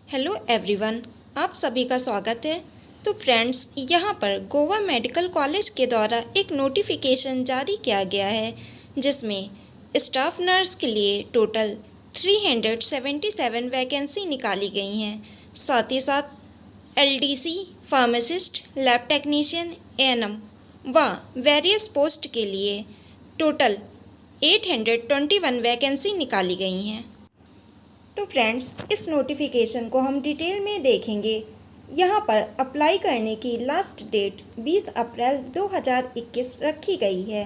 Hello everyone, आप सभी का स्वागत है। तो फ्रेंड्स, यहाँ पर गोवा मेडिकल कॉलेज के द्वारा एक नोटिफिकेशन जारी किया गया है जिसमें स्टाफ नर्स के लिए टोटल 377 वैकेंसी निकाली गई हैं। साथ ही साथ LDC, pharmacist, lab technician, ANM व वेरियस पोस्ट के लिए टोटल 821 वैकेंसी निकाली गई हैं। तो फ्रेंड्स, इस नोटिफिकेशन को हम डिटेल में देखेंगे। यहाँ पर अप्लाई करने की लास्ट डेट 20 अप्रैल 2021 रखी गई है।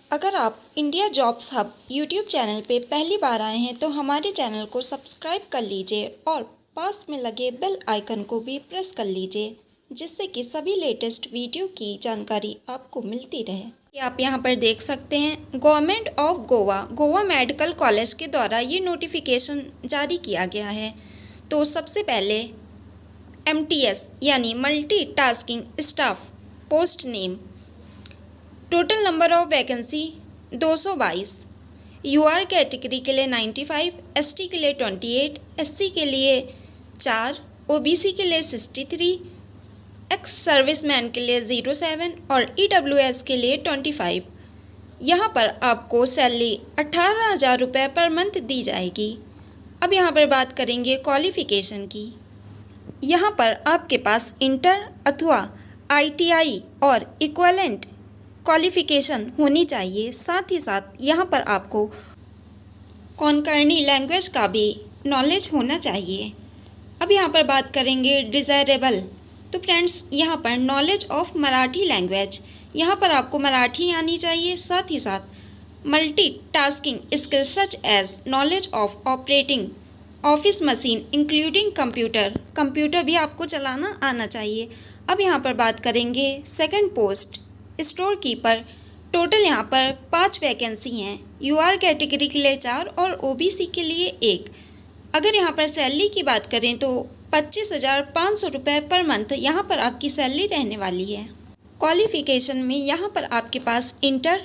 अगर आप India jobs hub YouTube channel पे पहली बार आए हैं तो हमारे चैनल को सब्सक्राइब कर लीजिए और पास में लगे बेल आइकन को भी प्रेस कर लीजिए, जिससे कि सभी लेटेस्ट वीडियो की जानकारी आपको मिलती रहे। आप यहाँ पर देख सकते हैं, government of Goa medical college के द्वारा ये नोटिफिकेशन जारी किया गया है। तो सबसे पहले MTS यानी multi tasking staff post name, total number of vacancy 222, UR category के लिए 95, ST के लिए 28, SC के लिए 4, OBC के लिए 63, एक्स सर्विसमैन के लिए 07 और EWS के लिए 25। यहाँ पर आपको सैलरी 18,000 रुपये पर मंथ दी जाएगी। अब यहाँ पर बात करेंगे क्वालिफ़िकेशन की। यहाँ पर आपके पास इंटर अथवा ITI और इक्वलेंट क्वालिफ़िकेशन होनी चाहिए। साथ ही साथ यहाँ पर आपको कोंकणी लैंग्वेज का भी नॉलेज होना चाहिए। अब यहाँ पर बात करेंगे डिज़ायरेबल। तो फ्रेंड्स, यहाँ पर नॉलेज ऑफ मराठी लैंग्वेज, यहाँ पर आपको मराठी आनी चाहिए। साथ ही साथ multi tasking skill such as knowledge of operating office machine including computer भी आपको चलाना आना चाहिए। अब यहाँ पर बात करेंगे second post store keeper. Total यहाँ पर 5 वैकेंसी हैं। UR कैटेगरी के लिए 4 और OBC के लिए 1। अगर यहाँ पर सैलरी की बात करें तो 25,500 रुपये पर मंथ यहाँ पर आपकी सैलरी रहने वाली है। क्वालिफ़िकेशन में यहाँ पर आपके पास इंटर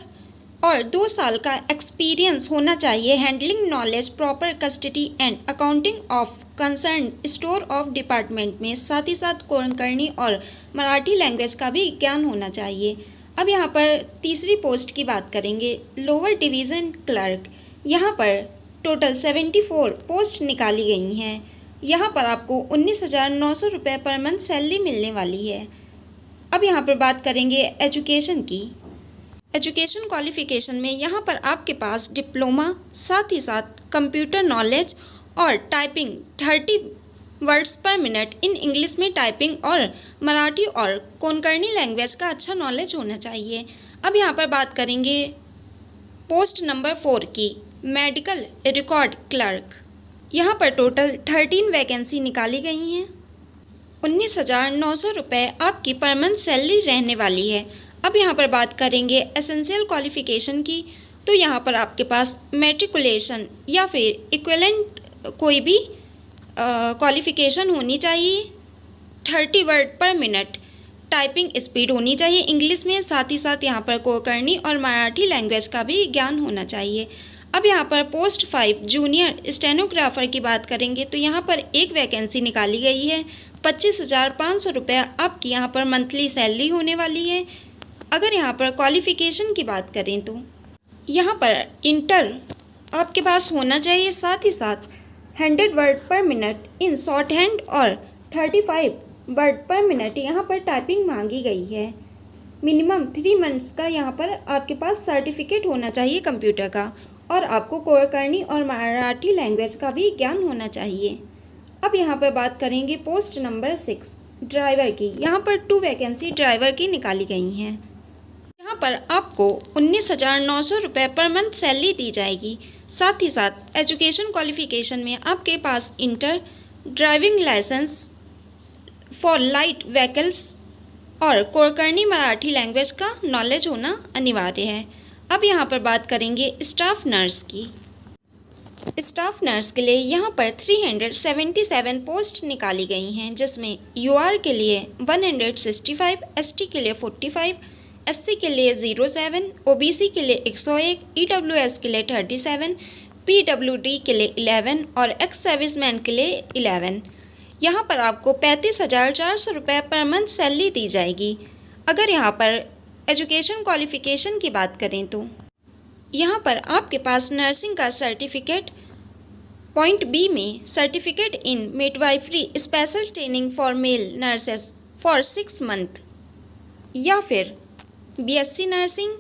और 2 साल का एक्सपीरियंस होना चाहिए। Handling knowledge proper custody and accounting of concern store of department में। साथ ही साथ कोंकणी और मराठी लैंग्वेज का भी ज्ञान होना चाहिए। अब यहाँ पर तीसरी पोस्ट की बात करेंगे, लोअर डिवीज़न क्लर्क। यहाँ पर टोटल 74 पोस्ट निकाली गई हैं। यहाँ पर आपको 19,900 रुपये पर मंथ सैलरी मिलने वाली है। अब यहाँ पर बात करेंगे एजुकेशन की। एजुकेशन क्वालिफ़िकेशन में यहाँ पर आपके पास डिप्लोमा, साथ ही साथ कंप्यूटर नॉलेज और टाइपिंग 30 वर्ड्स पर मिनट इन इंग्लिश में टाइपिंग और मराठी और कोंकणी लैंग्वेज का अच्छा नॉलेज होना चाहिए। अब यहाँ पर बात करेंगे पोस्ट नंबर 4 की, मेडिकल रिकॉर्ड क्लर्क। यहाँ पर टोटल 13 वैकेंसी निकाली गई हैं। 19,900 रुपये आपकी पर मंथ सैलरी रहने वाली है। अब यहाँ पर बात करेंगे एसेंशियल क्वालिफ़िकेशन की। तो यहाँ पर आपके पास मैट्रिकुलेशन या फिर इक्विवेलेंट कोई भी क्वालिफ़िकेशन होनी चाहिए। 30 वर्ड पर मिनट टाइपिंग स्पीड होनी चाहिए इंग्लिश में। साथ ही साथ यहाँ पर कोंकणी और मराठी लैंग्वेज का भी ज्ञान होना चाहिए। अब यहाँ पर पोस्ट 5 जूनियर स्टेनोग्राफर की बात करेंगे तो यहाँ पर एक वैकेंसी निकाली गई है। 25,500 रुपये आपकी यहाँ पर मंथली सैलरी होने वाली है। अगर यहाँ पर क्वालिफ़िकेशन की बात करें तो यहाँ पर इंटर आपके पास होना चाहिए। साथ ही साथ 100 वर्ड पर मिनट इन शॉर्ट हैंड और 35 वर्ड पर मिनट यहाँ पर टाइपिंग मांगी गई है। मिनिमम 3 मंथ्स का यहाँ पर आपके पास सर्टिफिकेट होना चाहिए कंप्यूटर का, और आपको कोंकणी और मराठी लैंग्वेज का भी ज्ञान होना चाहिए। अब यहाँ पर बात करेंगे पोस्ट नंबर 6 ड्राइवर की। यहाँ पर 2 वैकेंसी ड्राइवर की निकाली गई हैं। यहाँ पर आपको 19,900 रुपये पर मंथ सैलरी दी जाएगी। साथ ही साथ एजुकेशन क्वालिफ़िकेशन में आपके पास inter, driving licence for light vehicles और कोंकणी मराठी लैंग्वेज का नॉलेज होना अनिवार्य है। अब यहाँ पर बात करेंगे स्टाफ नर्स की। स्टाफ नर्स के लिए यहाँ पर 377 पोस्ट निकाली गई हैं, जिसमें UR के लिए 165, ST के लिए 45, SC के लिए 07, OBC के लिए 101, EWS के लिए 37, PWD के लिए 11 और एक्स सर्विसमैन के लिए 11। यहाँ पर आपको 35,400 रुपये पर मंथ सैलरी दी जाएगी। अगर यहाँ पर एजुकेशन क्वालिफ़िकेशन की बात करें तो यहाँ पर आपके पास नर्सिंग का सर्टिफिकेट, पॉइंट बी में certificate in midwifery special training for male nurses for 6 month, या फिर BSc नर्सिंग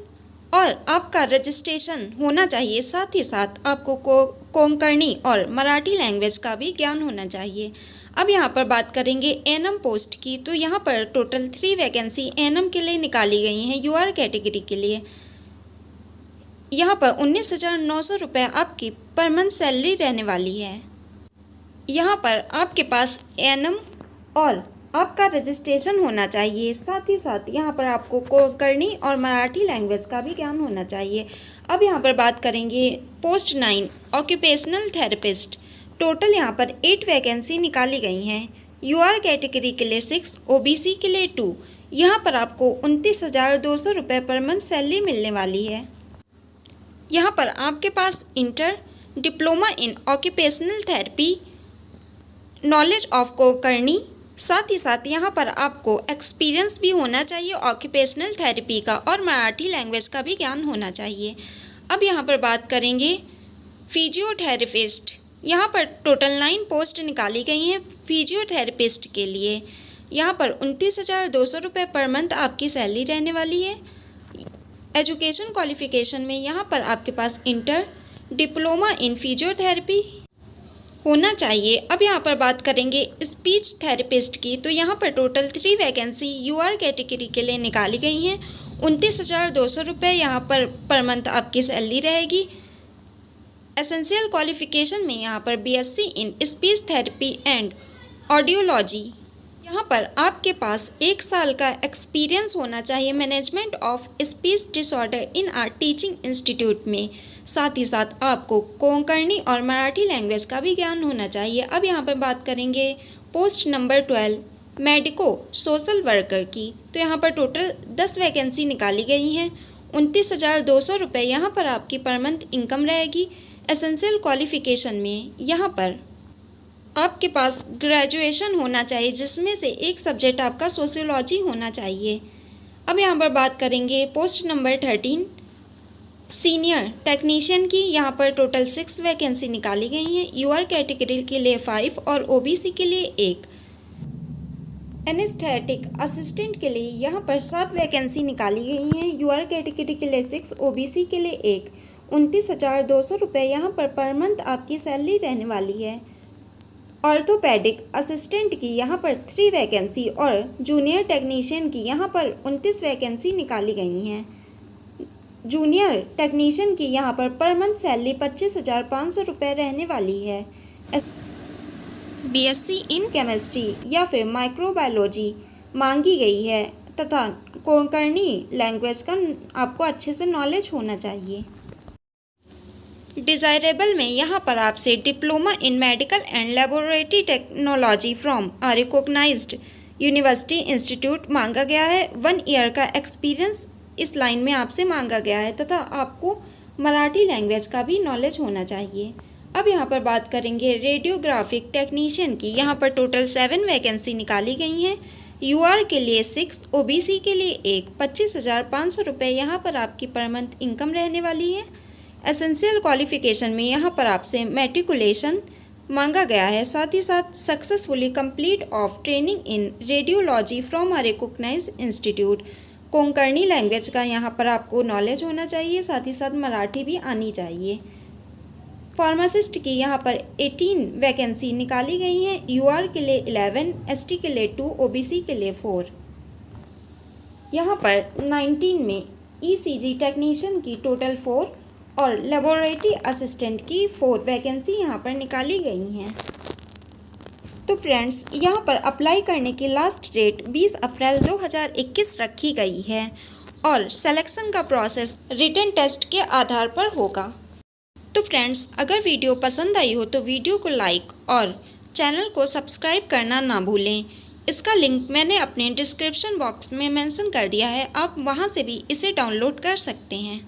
और आपका रजिस्ट्रेशन होना चाहिए। साथ ही साथ आपको कोंकणी और मराठी लैंग्वेज का भी ज्ञान होना चाहिए। अब यहाँ पर बात करेंगे एनएम पोस्ट की, तो यहाँ पर टोटल 3 वैकेंसी एनएम के लिए निकाली गई हैं यूआर कैटेगरी के लिए। यहाँ पर 19,900 रुपये आपकी पर मंथ सैलरी रहने वाली है। यहाँ पर आपके पास एनएम और आपका रजिस्ट्रेशन होना चाहिए। साथ ही साथ यहाँ पर आपको कोंकणी और मराठी लैंग्वेज का भी ज्ञान होना चाहिए। अब यहाँ पर बात करेंगे पोस्ट 9 ऑक्यूपेशनल थेरेपिस्ट। टोटल यहाँ पर 8 वैकेंसी निकाली गई हैं। यूआर कैटेगरी के लिए 6, ओबीसी के लिए 2। यहाँ पर आपको 29,200 रुपये पर मंथ सैलरी मिलने वाली है। यहाँ पर आपके पास inter, diploma in occupational therapy, knowledge of Konkani, साथ ही साथ यहाँ पर आपको एक्सपीरियंस भी होना चाहिए ऑक्यूपेशनल थेरेपी का, और मराठी लैंग्वेज का भी ज्ञान होना चाहिए। अब यहाँ पर बात करेंगे फिजियोथेरेपिस्ट। यहाँ पर टोटल 9 पोस्ट निकाली गई हैं फिजियोथेरेपिस्ट के लिए। यहाँ पर 29,200 रुपये पर मंथ आपकी सैलरी रहने वाली है। एजुकेशन क्वालिफ़िकेशन में यहाँ पर आपके पास इंटर, डिप्लोमा इन फिजियोथेरेपी होना चाहिए। अब यहाँ पर बात करेंगे स्पीच थेरेपिस्ट की, तो यहाँ पर टोटल 3 वैकेंसी यूआर कैटेगरी के लिए निकाली गई हैं। 29,200 रुपये यहाँ पर मंथ आपकी सैलरी रहेगी। एसेंशियल क्वालिफ़िकेशन में यहाँ पर BSc in speech therapy and audiology. यहाँ पर आपके पास 1 साल का एक्सपीरियंस होना चाहिए management of speech disorder in are teaching institute में। साथ ही साथ आपको कोंकणी और मराठी लैंग्वेज का भी ज्ञान होना चाहिए। अब यहाँ पर बात करेंगे post number 12 medico social worker की, तो यहाँ पर टोटल 10 वैकेंसी निकाली गई हैं। 29,200 रुपये यहाँ पर आपकी पर मंथ इनकम रहेगी। एसेंशियल क्वालिफ़िकेशन में यहाँ पर आपके पास ग्रेजुएशन होना चाहिए, जिसमें से एक सब्जेक्ट आपका सोशियोलॉजी होना चाहिए। अब यहाँ पर बात करेंगे पोस्ट नंबर 13 सीनियर टेक्नीशियन की। यहाँ पर टोटल 6 वैकेंसी निकाली गई हैं। यूआर कैटेगरी के लिए 5 और ओबीसी के लिए 1। एनेस्थेटिक असिस्टेंट के लिए यहाँ पर 7 वैकेंसी निकाली गई हैं। यूआर कैटेगरी के लिए 6, ओबीसी के लिए 1। 29,200 रुपये यहाँ पर मंथ आपकी सैलरी रहने वाली है। ऑर्थोपेडिक असिस्टेंट की यहाँ पर 3 वैकेंसी और जूनियर टेक्नीशियन की यहाँ पर 29 वैकेंसी निकाली गई हैं। जूनियर टेक्नीशियन की यहाँ पर मंथ सैलरी 25,500 रुपये रहने वाली है। BSc इन केमिस्ट्री या फिर माइक्रोबायोलॉजी मांगी गई है, तथा कोंकणी लैंग्वेज का आपको अच्छे से नॉलेज होना चाहिए। डिज़ायरेबल में यहाँ पर आपसे diploma in medical and laboratory technology from a recognized university institute मांगा गया है। 1 ईयर का एक्सपीरियंस इस लाइन में आपसे मांगा गया है, तथा आपको मराठी लैंग्वेज का भी नॉलेज होना चाहिए। अब यहाँ पर बात करेंगे रेडियोग्राफिक टेक्नीशियन की। यहाँ पर टोटल 7 वैकेंसी निकाली गई हैं। यूआर के लिए 6, ओबीसी के लिए 1। 25,500 रुपये यहाँ पर आपकी पर मंथ इनकम रहने वाली है। एसेंशियल क्वालिफ़िकेशन में यहाँ पर आपसे मैट्रिकुलेशन मांगा गया है। साथ ही साथ successfully complete of training in radiology from a recognized institute. Konkani language का यहाँ पर आपको नॉलेज होना चाहिए, साथ ही साथ मराठी भी आनी चाहिए। फार्मासिस्ट की यहाँ पर 18 वैकेंसी निकाली गई हैं। यूआर के लिए 11, एसटी के लिए 2, ओबीसी के लिए 4। यहाँ पर 19 में ईसीजी टेक्नीशियन की टोटल 4 और लेबोरेटरी असिस्टेंट की 4 वैकेंसी यहाँ पर निकाली गई हैं। तो फ्रेंड्स, यहाँ पर अप्लाई करने की लास्ट डेट 20 अप्रैल 2021 रखी गई है और सिलेक्शन का प्रोसेस रिटन टेस्ट के आधार पर होगा। तो फ्रेंड्स, अगर वीडियो पसंद आई हो तो वीडियो को लाइक और चैनल को सब्सक्राइब करना ना भूलें। इसका लिंक मैंने अपने डिस्क्रिप्शन बॉक्स में मेंशन कर दिया है, आप वहां से भी इसे डाउनलोड कर सकते हैं।